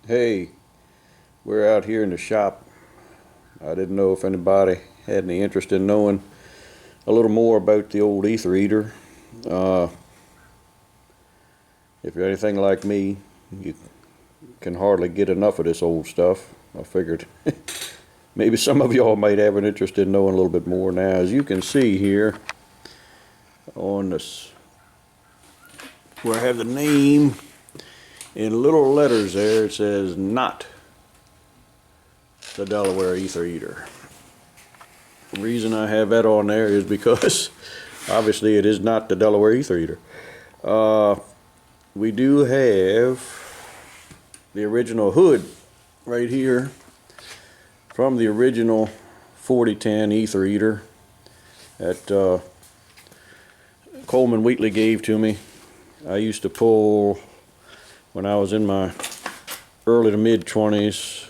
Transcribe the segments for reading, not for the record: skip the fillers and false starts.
Hey, we're out here in the shop. I didn't know if anybody had any interest in knowing a little more about the old ether eater. Uh, if you're anything like me, you can hardly get enough of this old stuff. I figured maybe some of y'all might have an interest in knowing a little bit more. Now, as you can see here on this, where I have the name in little letters there, it says not the Delaware ether eater. The reason I have that on there is because obviously it is not the Delaware ether eater. We do have the original hood right here from the original 4010 ether eater that Coleman Wheatley gave to me. I used to pull when I was in my early to mid 20s,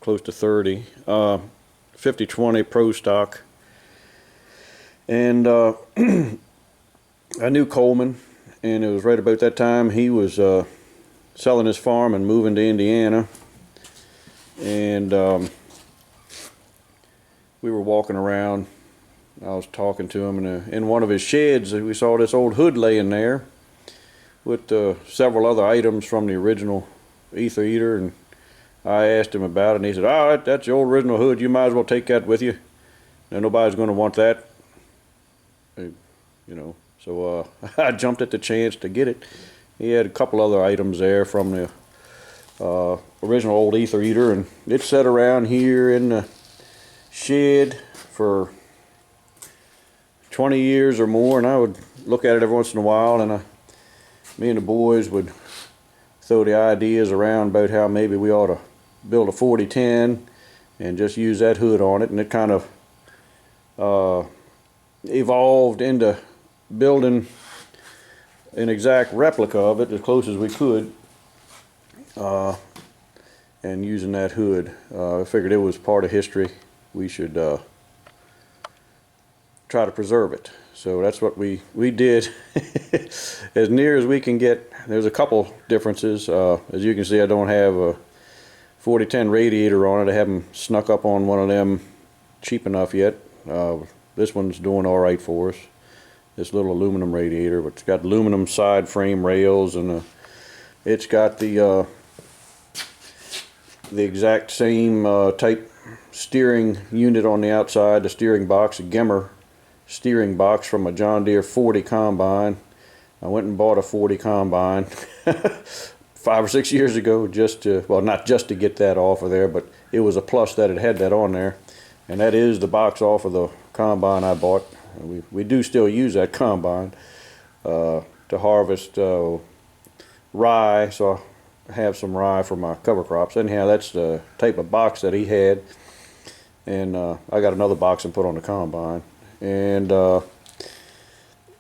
close to 30, 5020 Pro stock, and I knew Coleman, and it was right about that time he was selling his farm and moving to Indiana, and we were walking around. I was talking to him, and in one of his sheds we saw this old hood laying there with several other items from the original ether eater, and I asked him about it, and he said, "Oh, that's the old original hood. You might as well take that with you. Now, nobody's going to want that." So I jumped at the chance to get it. He had a couple other items there from the original old ether eater, and it sat around here in the shed for 20 years or more, and I would look at it every once in a while, and me and the boys would throw the ideas around about how maybe we ought to build a 4010 and just use that hood on it, and it kind of evolved into building an exact replica of it as close as we could, and using that hood. I figured it was part of history. We should try to preserve it. So that's what we did as near as we can get. There's a couple differences. As you can see, I don't have a 4010 radiator on it. I haven't snuck up on one of them cheap enough yet. This one's doing all right for us. This little aluminum radiator, but it's got aluminum side frame rails, and it's got the exact same type steering unit on the outside, the steering box, a Gemmer steering box from a John Deere 40 combine. I went and bought a 40 combine 5 or 6 years ago, just to, well, not just to get that off of there, but it was a plus that it had that on there, and that is the box off of the combine I bought. We do still use that combine to harvest rye, so I have some rye for my cover crops. Anyhow, that's the type of box that he had, and I got another box and put on the combine. And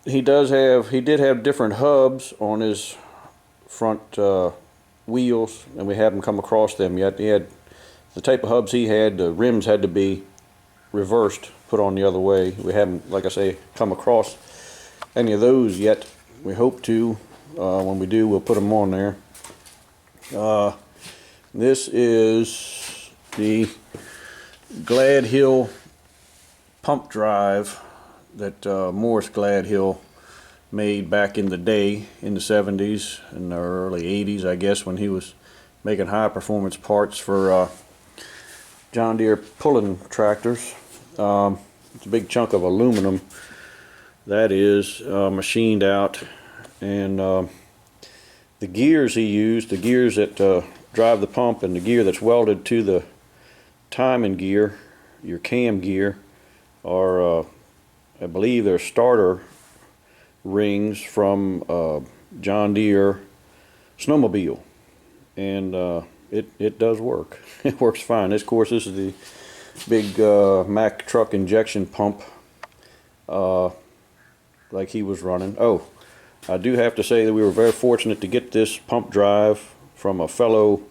he did have different hubs on his front wheels, and we haven't come across them yet. He had the type of hubs he had, the rims had to be reversed, put on the other way. We haven't, like I say, come across any of those yet. We hope to. When we do, we'll put them on there. This is the Gladhill pump drive that Morris Gladhill made back in the day, in the 70s and the early 80s, I guess, when he was making high performance parts for John Deere pulling tractors. It's a big chunk of aluminum that is machined out, and the gears he used, the gears that drive the pump, and the gear that's welded to the timing gear, your cam gear, are I believe they're starter rings from John Deere snowmobile, and it does work. It works fine. This, of course, this is the big Mack truck injection pump like he was running. Oh, I do have to say that we were very fortunate to get this pump drive from a fellow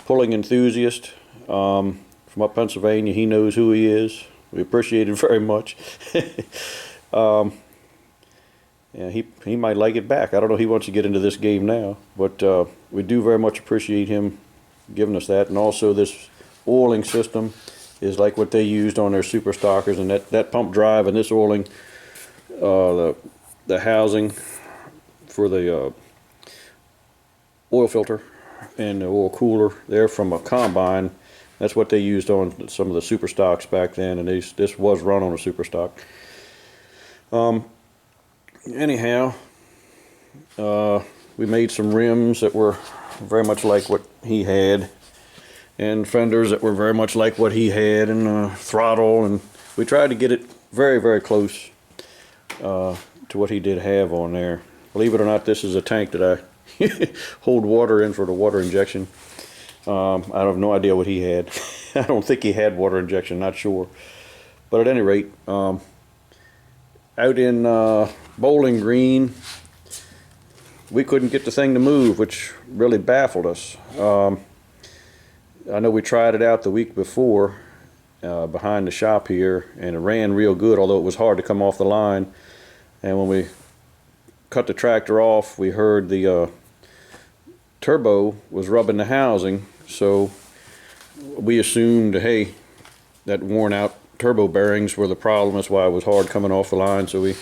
pulling enthusiast from up Pennsylvania. He knows who he is. We appreciate it very much. Yeah, he might like it back. I don't know if he wants to get into this game now, but we do very much appreciate him giving us that. And also this oiling system is like what they used on their super stockers, and that pump drive and this oiling, the housing for the oil filter and the oil cooler, they're from a combine. That's what they used on some of the super stocks back then, and this was run on a super stock. Anyhow, we made some rims that were very much like what he had, and fenders that were very much like what he had, and throttle, and we tried to get it very, very close to what he did have on there. Believe it or not, this is a tank that I hold water in for the water injection. I have no idea what he had. I don't think he had water injection, not sure. But at any rate, out in Bowling Green, we couldn't get the thing to move, which really baffled us. I know we tried it out the week before behind the shop here, and it ran real good, although it was hard to come off the line. And when we cut the tractor off, we heard the turbo was rubbing the housing, so we assumed, hey, that worn out turbo bearings were the problem. That's why it was hard coming off the line. So we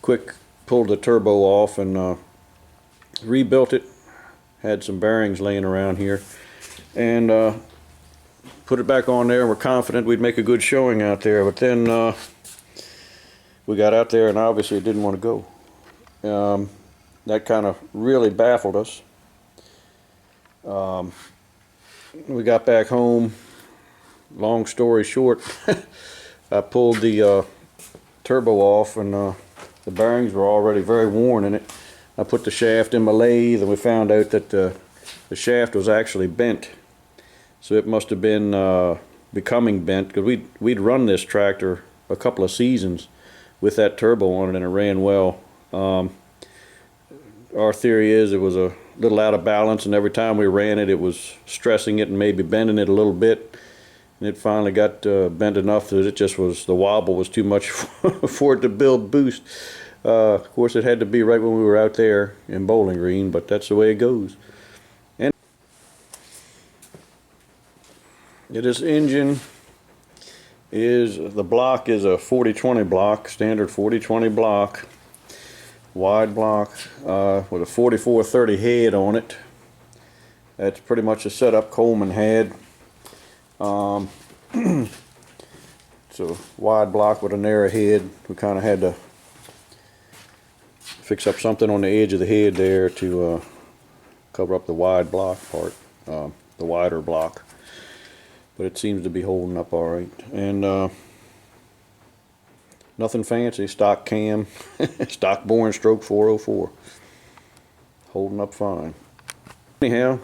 quick pulled the turbo off and rebuilt it. Had some bearings laying around here, and put it back on there. We're confident we'd make a good showing out there, but then we got out there and obviously it didn't want to go. That kind of really baffled us. We got back home. Long story short, I pulled the turbo off, and the bearings were already very worn in it. I put the shaft in my lathe, and we found out that the shaft was actually bent. So it must have been becoming bent, because we'd run this tractor a couple of seasons with that turbo on it, and it ran well. Our theory is it was a little out of balance, and every time we ran it, it was stressing it and maybe bending it a little bit. And it finally got bent enough that it just was, the wobble was too much for it to build boost. Of course, it had to be right when we were out there in Bowling Green, but that's the way it goes. And this engine is, the block is a 40-20 block, standard 40-20 block, wide block with a 44-30 head on it. That's pretty much a setup Coleman had. It's a wide block with a narrow head. We kind of had to fix up something on the edge of the head there to cover up the wide block part, the wider block. But it seems to be holding up all right. And nothing fancy, stock cam, stock boring stroke 404. Holding up fine. Anyhow,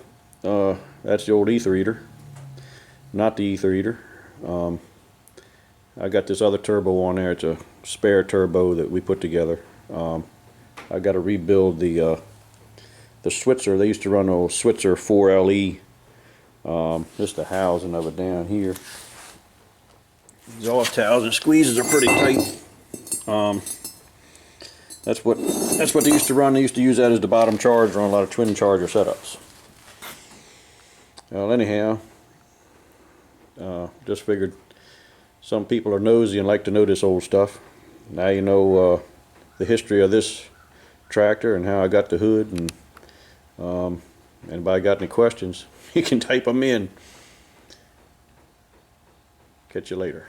that's the old ether eater. Not the ether eater. I got this other turbo on there. It's a spare turbo that we put together. I got to rebuild the Switzer. They used to run a Switzer 4LE. Just the housing of it down here. Exhaust housing squeezes are pretty tight. That's what they used to run. They used to use that as the bottom charger on a lot of twin charger setups. Well, anyhow, just figured some people are nosy and like to know this old stuff. Now you know the history of this tractor and how I got the hood, and anybody got any questions, you can type them in. Catch you later.